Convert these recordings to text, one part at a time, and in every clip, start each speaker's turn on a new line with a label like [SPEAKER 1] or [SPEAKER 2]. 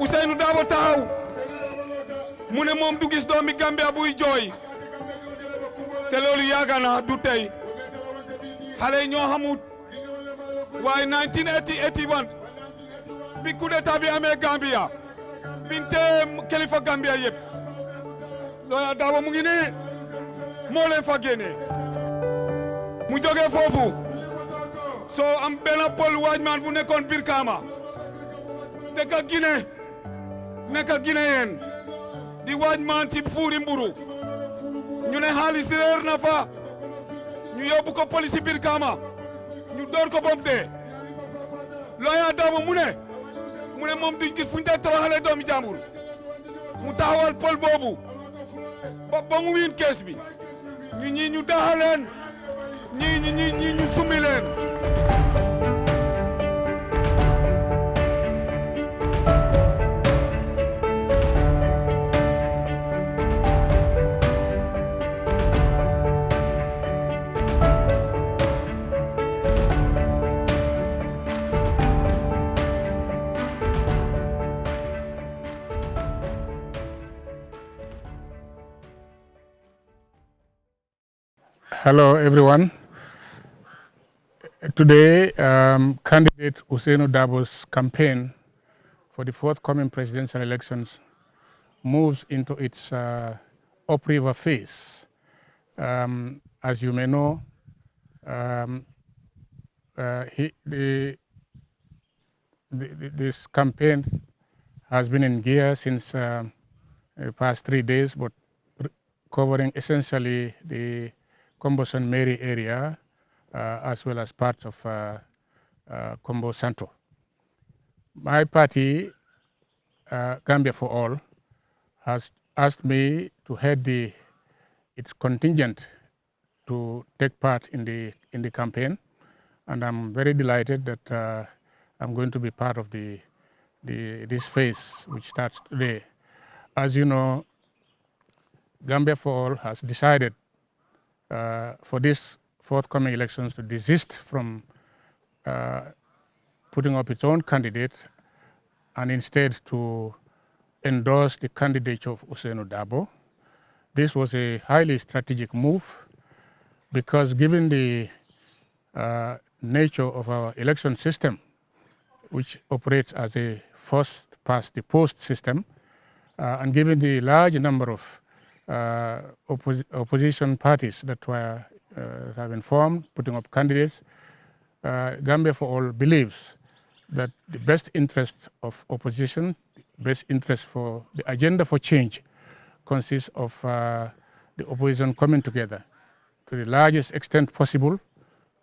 [SPEAKER 1] Ousseynou Dabo taxaw mu ne moom du gis doomi Gambia buy jooy te loolu yàgg na du tey xale yi ñoo xamut waaye 1981 bi coup d'état bi amee Gambia binte kilifa Gambia yëpp looya Dabo mu ngi ne moo leen fa génne mu jógee foofu soo am benn pol waajmaan bu nekkoon Brikama dëkk Guinée nekk Guinéen di waajmaan ci fuuri mburu ñu ne xaalis réer na fa ñu yóbbu ko police Brikama ñu door ko bopp dee looya Dabo mu ne moom duñ gis fu ñu dee toroxale doomi jàmbur mu taxawal pol boobu ba mu wiin kees bi ñu daxaleen ñii ñu summi leen
[SPEAKER 2] Hello, everyone. Today, candidate Ousseynou Dabo's campaign for the forthcoming presidential elections moves into its upriver phase. As you may know, this campaign has been in gear since the past 3 days, but covering essentially the Kombo-St. Mary area, as well as parts of Kombo Santo. My party, Gambia for All, has asked me to head its contingent to take part in the campaign, and I'm very delighted that I'm going to be part of this phase, which starts today. As you know, Gambia for All has decided for these forthcoming elections to desist from putting up its own candidate and instead to endorse the candidature of Ousseynou Dabo. This was a highly strategic move because given the nature of our election system, which operates as a first past the post system, and given the large number of opposition parties that have been formed, putting up candidates, Gambia for All believes that the best interest of opposition, the best interest for the agenda for change consists of the opposition coming together to the largest extent possible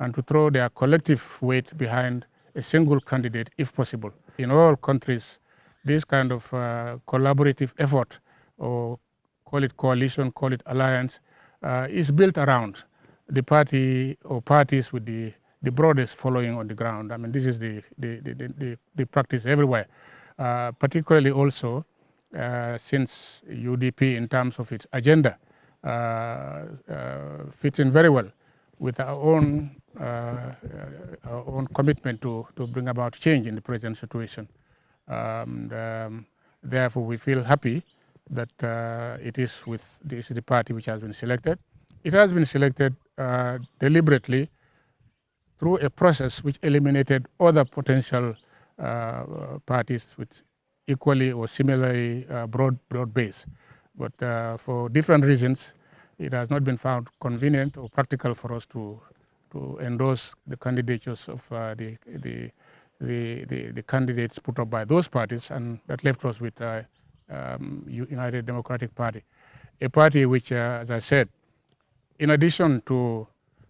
[SPEAKER 2] and to throw their collective weight behind a single candidate if possible. In all countries, this kind of collaborative effort, or call it coalition, call it alliance, is built around the party or parties with the broadest following on the ground. I mean, this is the practice everywhere, particularly also since UDP, in terms of its agenda, fits in very well with our own commitment to bring about change in the present situation. Therefore, we feel happy that it is the party which has been selected. It has been selected deliberately through a process which eliminated other potential parties with equally or similarly broad base. But for different reasons, it has not been found convenient or practical for us to endorse the candidatures of the candidates put up by those parties, and that left us with United Democratic Party, a party which, as I said, in addition to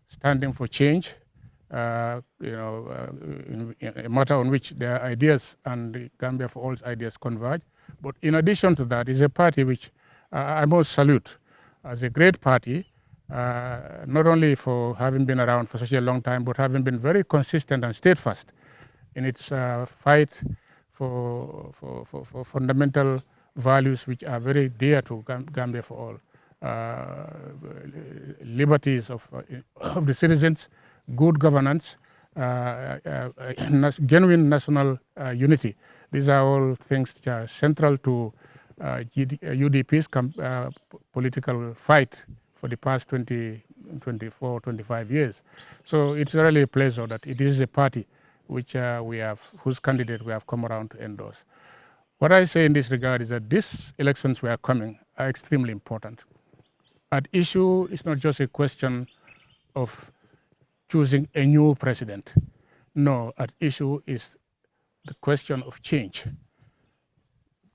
[SPEAKER 2] standing for change, in a matter on which their ideas and the Gambia for All's ideas converge, but in addition to that, is a party which I must salute as a great party, not only for having been around for such a long time, but having been very consistent and steadfast in its fight for fundamental values which are very dear to Gambia for All. Liberties of the citizens, good governance, genuine national unity. These are all things that are central to UDP's political fight for the past 24, 25 years. So it's really a pleasure that it is a party which whose candidate we have come around to endorse. What I say in this regard is that these elections we are coming are extremely important. At issue is not just a question of choosing a new president. No, at issue is the question of change.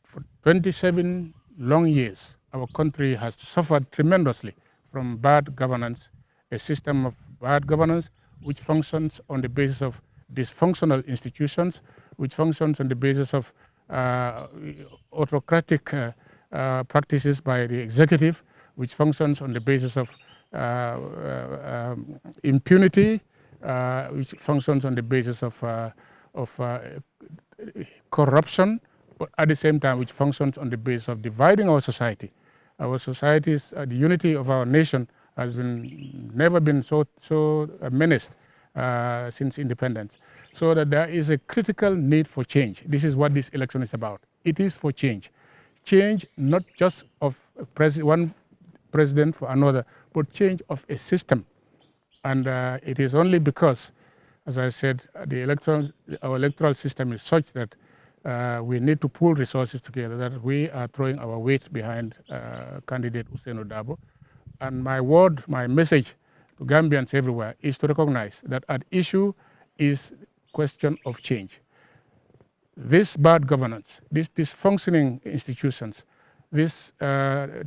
[SPEAKER 2] For 27 long years, our country has suffered tremendously from bad governance, a system of bad governance which functions on the basis of dysfunctional institutions, which functions on the basis of autocratic practices by the executive, which functions on the basis of impunity, which functions on the basis of corruption, but at the same time which functions on the basis of dividing our society. Our societies, the unity of our nation has never been so menaced since independence. So that there is a critical need for change. This is what this election is about. It is for change. Change not just of one president for another, but change of a system. And it is only because, as I said, our electoral system is such that we need to pool resources together, that we are throwing our weight behind candidate Ousainou Dabo. And my message to Gambians everywhere is to recognize that at issue is question of change. This bad governance, these dysfunctioning institutions, this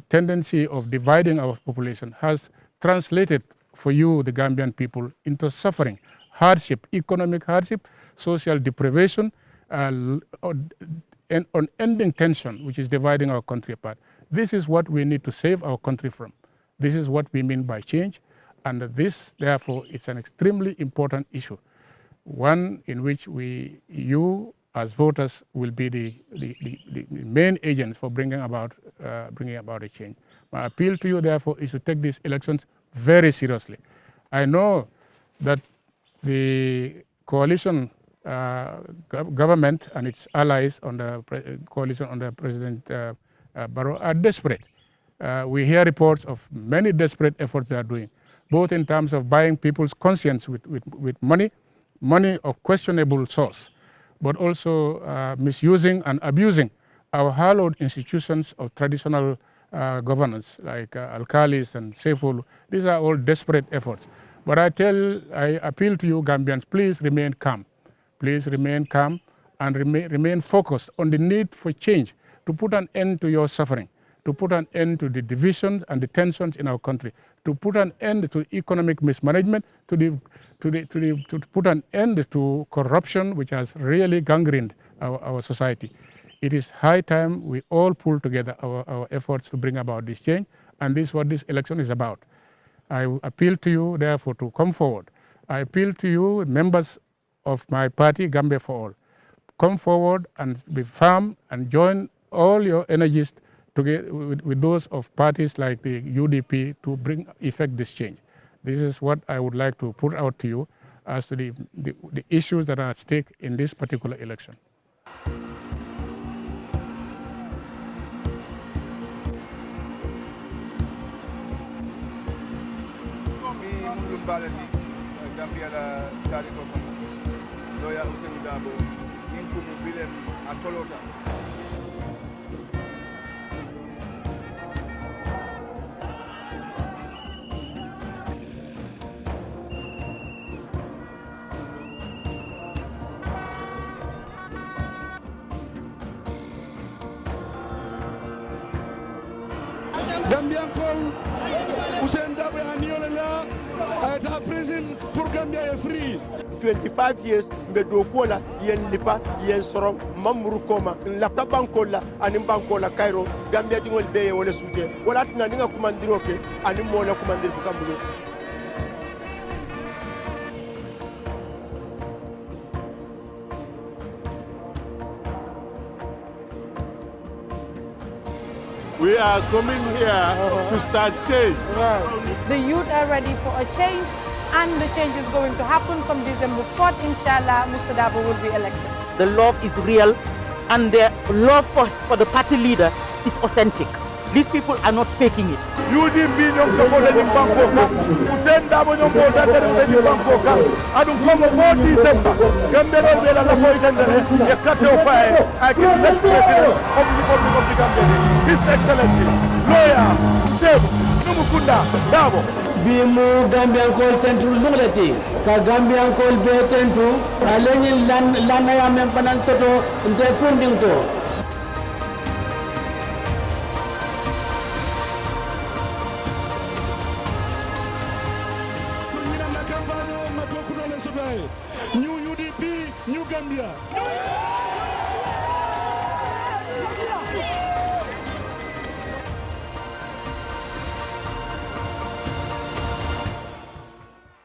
[SPEAKER 2] tendency of dividing our population has translated for you, the Gambian people, into suffering, hardship, economic hardship, social deprivation, and unending tension, which is dividing our country apart. This is what we need to save our country from. This is what we mean by change. And this, therefore, it's an extremely important issue, one in which you as voters will be the main agents for bringing about a change. My appeal to you, therefore, is to take these elections very seriously. I know that the coalition government and its allies on the coalition under President Barrow are desperate. We hear reports of many desperate efforts they are doing, both in terms of buying people's conscience with money of questionable source, but also misusing and abusing our hallowed institutions of traditional governance, like alkalis and Seful. These are all desperate efforts. But I appeal to you, Gambians, please remain calm. Please remain calm and remain focused on the need for change, to put an end to your suffering, to put an end to the divisions and the tensions in our country, to put an end to economic mismanagement, to put an end to corruption, which has really gangrened our society. It is high time we all pull together our efforts to bring about this change, and this is what this election is about. I appeal to you, therefore, to come forward. I appeal to you, members of my party, Gambia for All. Come forward and be firm and join all your energies together with those of parties like the UDP to bring effect this change. This is what I would like to put out to you as to the issues that are at stake in this particular election.
[SPEAKER 3] Gambia la tariko ko loya Ousainou Dabo yin ko bilen atolota
[SPEAKER 4] Gambian Paul Ousainou Dabo aniola at a prison pour Gambia free.
[SPEAKER 5] 25 years mbe do kola yen lipa yen soro mamuru koma la bankola ani bankola Cairo Gambia dingol beye wala suje wala tina ninga kumandiro ke ani mola kumandir bukambulo.
[SPEAKER 6] We are coming here to start change.
[SPEAKER 7] The youth are ready for a change,
[SPEAKER 6] and the change is going to happen from December 4th. Inshallah, Mr. Dabo will be elected.
[SPEAKER 7] The love is real and the love for the party leader is authentic. These people are not faking it.
[SPEAKER 8] UDP ñom ko fo dañu banko ka Hussein Dabo ñom ko dañu banko ka adu comme 4 December Gambia be la fo itandere e carte o fae I can next president of the Republic of the Gambia His Excellency lawyer Dabo Numukunda Dabo
[SPEAKER 9] bi mu Gambian ko tentu lungleti ka Gambian ko be tentu aleni lan ya men fanan soto nte kunding to
[SPEAKER 4] New UDP, New Gambia.